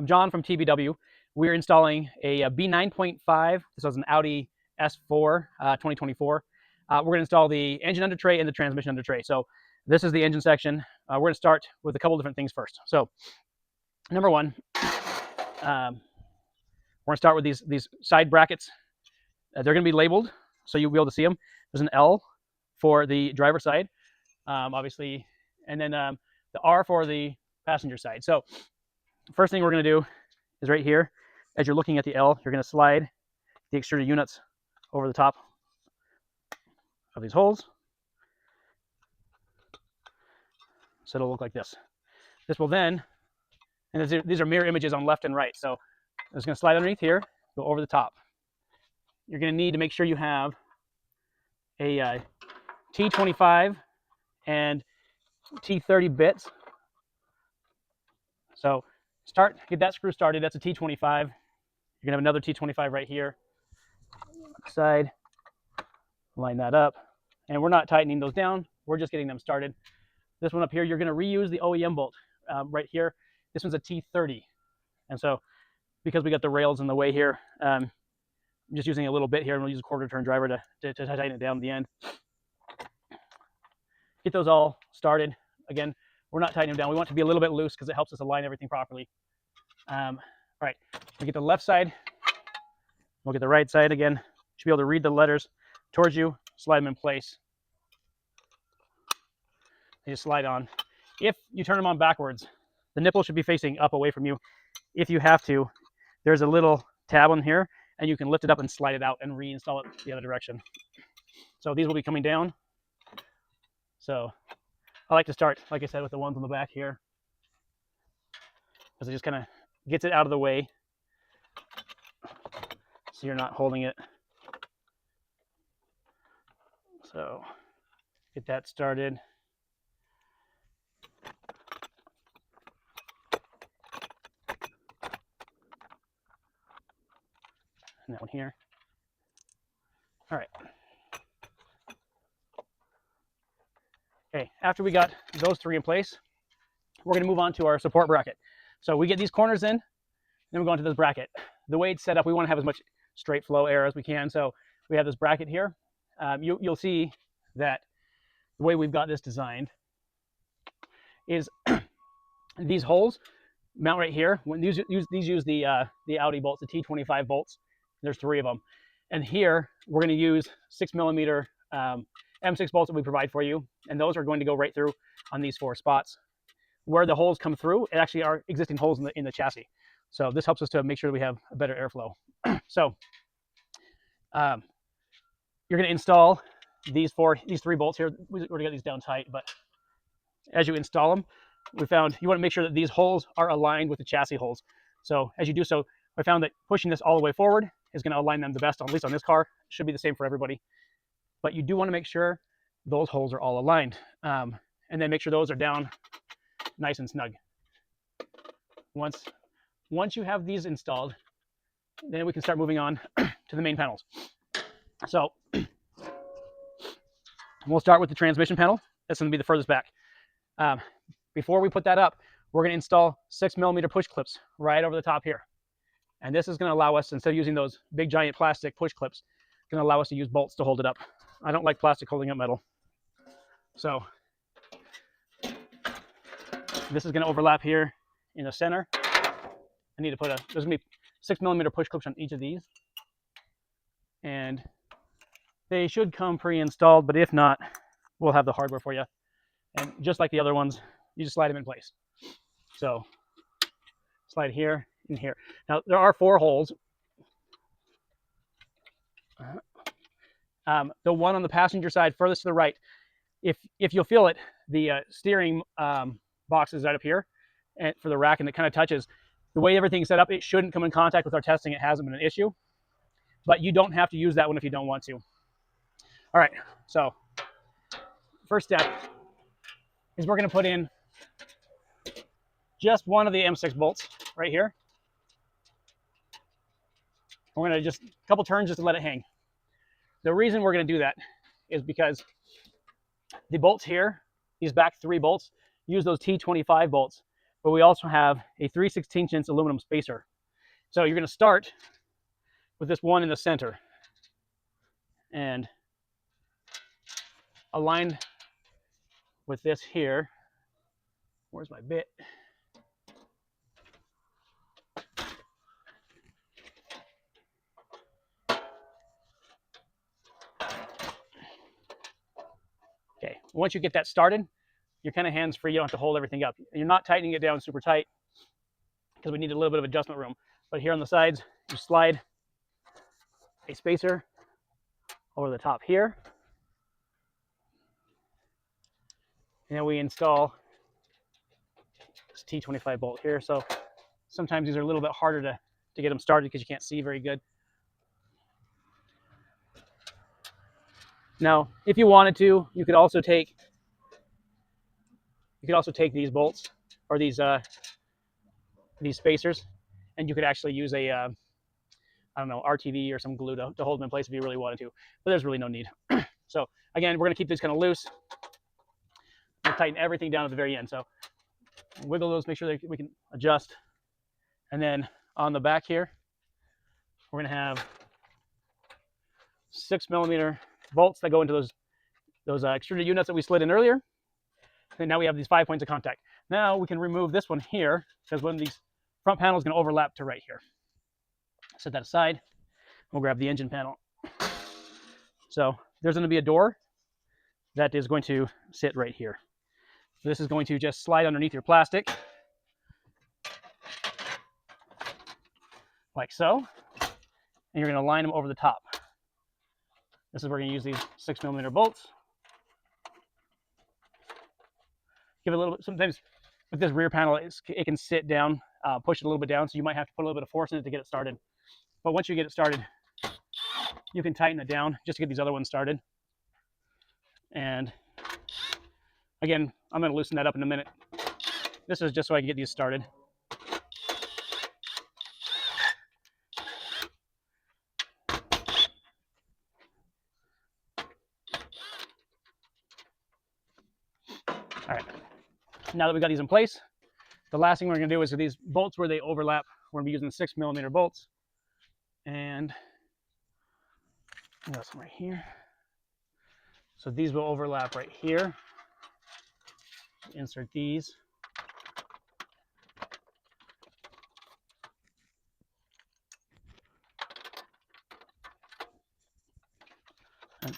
I'm John from TBW. We're installing a B9.5. This was an Audi A4 2024. We're going to install the engine under tray and the transmission under tray. So this is the engine section. We're going to start with a couple different things first. So number one, we're going to start with these side brackets. They're going to be labeled, so you'll be able to see them. There's an L for the driver side, obviously, and then the R for the passenger side. So first thing we're going to do is right here, as you're looking at the L, you're going to slide the extruded units over the top of these holes. So it'll look like this. This will then, and these are mirror images on left and right. So it's going to slide underneath here, go over the top. You're going to need to make sure you have a T25 and T30 bits. So get that screw started. That's a T25. You're going to have another T25 right here. Side, line that up. And we're not tightening those down. We're just getting them started. This one up here, you're going to reuse the OEM bolt right here. This one's a T30. And so because we got the rails in the way here, I'm just using a little bit here, and we'll use a quarter turn driver to tighten it down at the end. Get those all started. Again, we're not tightening them down. We want it to be a little bit loose because it helps us align everything properly. All right, we get the left side. We'll get the right side again. You should be able to read the letters towards you, slide them in place. You just slide on. If you turn them on backwards, the nipple should be facing up away from you. If you have to, there's a little tab on here, and you can lift it up and slide it out and reinstall it the other direction. So these will be coming down. So I like to start, like I said, with the ones on the back here, because it just kind of gets it out of the way so you're not holding it. So get that started. And that one here. All right. Okay, after we got those three in place, we're going to move on to our support bracket. So we get these corners in, then we go into this bracket. The way it's set up, we want to have as much straight flow air as we can. So we have this bracket here. You'll see that the way we've got this designed is these holes mount right here. When these use the Audi bolts, the T25 bolts. There's three of them. And here we're going to use 6mm M6 bolts that we provide for you, and those are going to go right through on these four spots. Where the holes come through, it actually are existing holes in the chassis. So this helps us to make sure that we have a better airflow. So you're going to install these three bolts here. We already got these down tight, but as you install them, we found you want to make sure that these holes are aligned with the chassis holes. So as you do so, I found that pushing this all the way forward is going to align them the best, at least on this car. It should be the same for everybody. But you do want to make sure those holes are all aligned. And then make sure those are down nice and snug. Once you have these installed, then we can start moving on to the main panels. So we'll start with the transmission panel. That's going to be the furthest back. Before we put that up, we're going to install 6mm push clips right over the top here. And this is going to allow us, instead of using those big giant plastic push clips, it's going to allow us to use bolts to hold it up. I don't like plastic holding up metal. So this is going to overlap here in the center. I need to put there's going to be 6mm push clips on each of these. And they should come pre-installed, but if not, we'll have the hardware for you. And just like the other ones, you just slide them in place. So slide here and here. Now there are 4 holes. The one on the passenger side furthest to the right, if you'll feel it, the steering box is right up here and for the rack, and it kind of touches. The way everything's set up, it shouldn't come in contact with our testing. It hasn't been an issue, but you don't have to use that one if you don't want to. All right, so first step is we're going to put in just one of the M6 bolts right here. We're going to just a couple turns just to let it hang. The reason we're going to do that is because the bolts here, these back 3 bolts, use those T25 bolts, but we also have a 3/16" aluminum spacer. So you're going to start with this one in the center and aligned with this here. Where's my bit? Okay, once you get that started, you're kind of hands-free. You don't have to hold everything up. You're not tightening it down super tight because we need a little bit of adjustment room. But here on the sides, you slide a spacer over the top here. And then we install this T25 bolt here. So sometimes these are a little bit harder to get them started because you can't see very good. Now, if you wanted to, you could also take these bolts or these spacers, and you could actually use a I don't know, RTV or some glue to hold them in place if you really wanted to, but there's really no need. So again, we're going to keep these kind of loose. We'll tighten everything down at the very end. So wiggle those, make sure that we can adjust. And then on the back here, we're going to have 6mm bolts that go into those extruded U-nuts that we slid in earlier. And now we have these 5 points of contact. Now we can remove this one here because one of these front panels is going to overlap to right here. Set that aside. We'll grab the engine panel. So there's going to be a door that is going to sit right here. So this is going to just slide underneath your plastic like so, and you're going to line them over the top. This is where we're going to use these 6mm bolts. Give it a little bit. Sometimes with this rear panel, it can sit down, push it a little bit down, so you might have to put a little bit of force in it to get it started. But once you get it started, you can tighten it down just to get these other ones started. And again, I'm going to loosen that up in a minute. This is just so I can get these started. All right, now that we've got these in place, the last thing we're going to do is with these bolts where they overlap, we're going to be using 6mm bolts. And I got some right here. So these will overlap right here. Insert these. And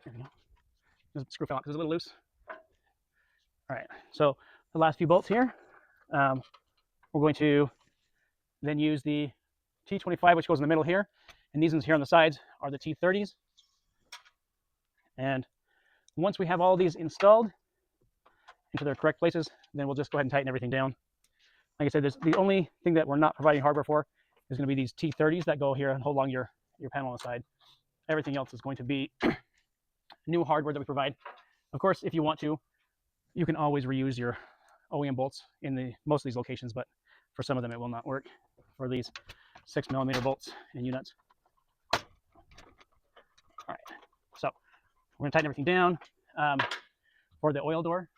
there we go. Just screw fell out because it's a little loose. All right, so the last few bolts here, we're going to then use the T25, which goes in the middle here, and these ones here on the sides are the T30s. And once we have all these installed into their correct places, then we'll just go ahead and tighten everything down. Like I said, the only thing that we're not providing hardware for is going to be these T30s that go here and hold along your panel on the side. Everything else is going to be new hardware that we provide. Of course, if you want to, you can always reuse your OEM bolts in most of these locations, but for some of them it will not work for these 6mm bolts and U-nuts. All right, so we're going to tighten everything down. For the oil door,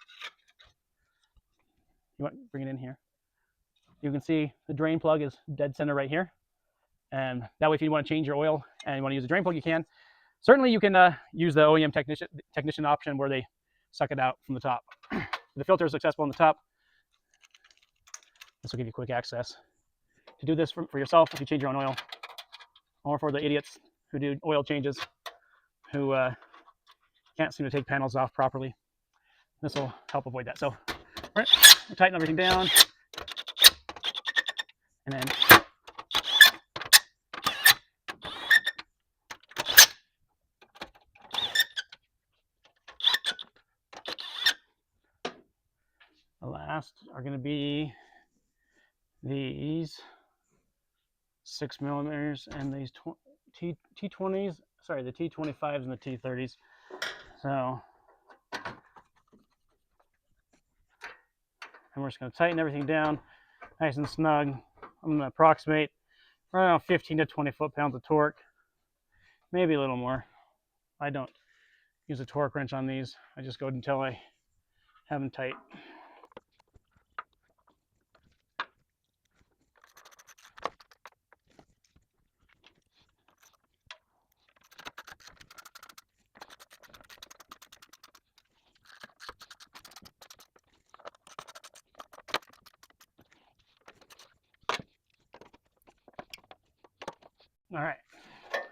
you want to bring it in here. You can see the drain plug is dead center right here, and that way if you want to change your oil and you want to use a drain plug, you can. Certainly you can use the OEM technician option where they suck it out from the top. The filter is successful on the top. This will give you quick access to do this for yourself if you change your own oil, or for the idiots who do oil changes who can't seem to take panels off properly. This will help avoid that. So, all right, we'll tighten everything down, and then the last are going to be these 6mm and these T20s, sorry, the T25s and the T30s. So, and we're just going to tighten everything down nice and snug. I'm going to approximate around 15 to 20 foot-pounds of torque, maybe a little more. I don't use a torque wrench on these. I just go until I have them tight. All right,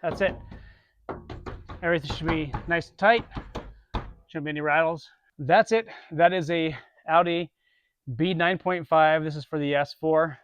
that's it. Everything should be nice and tight. Shouldn't be any rattles. That's it. That is a Audi B9.5. This is for the S4.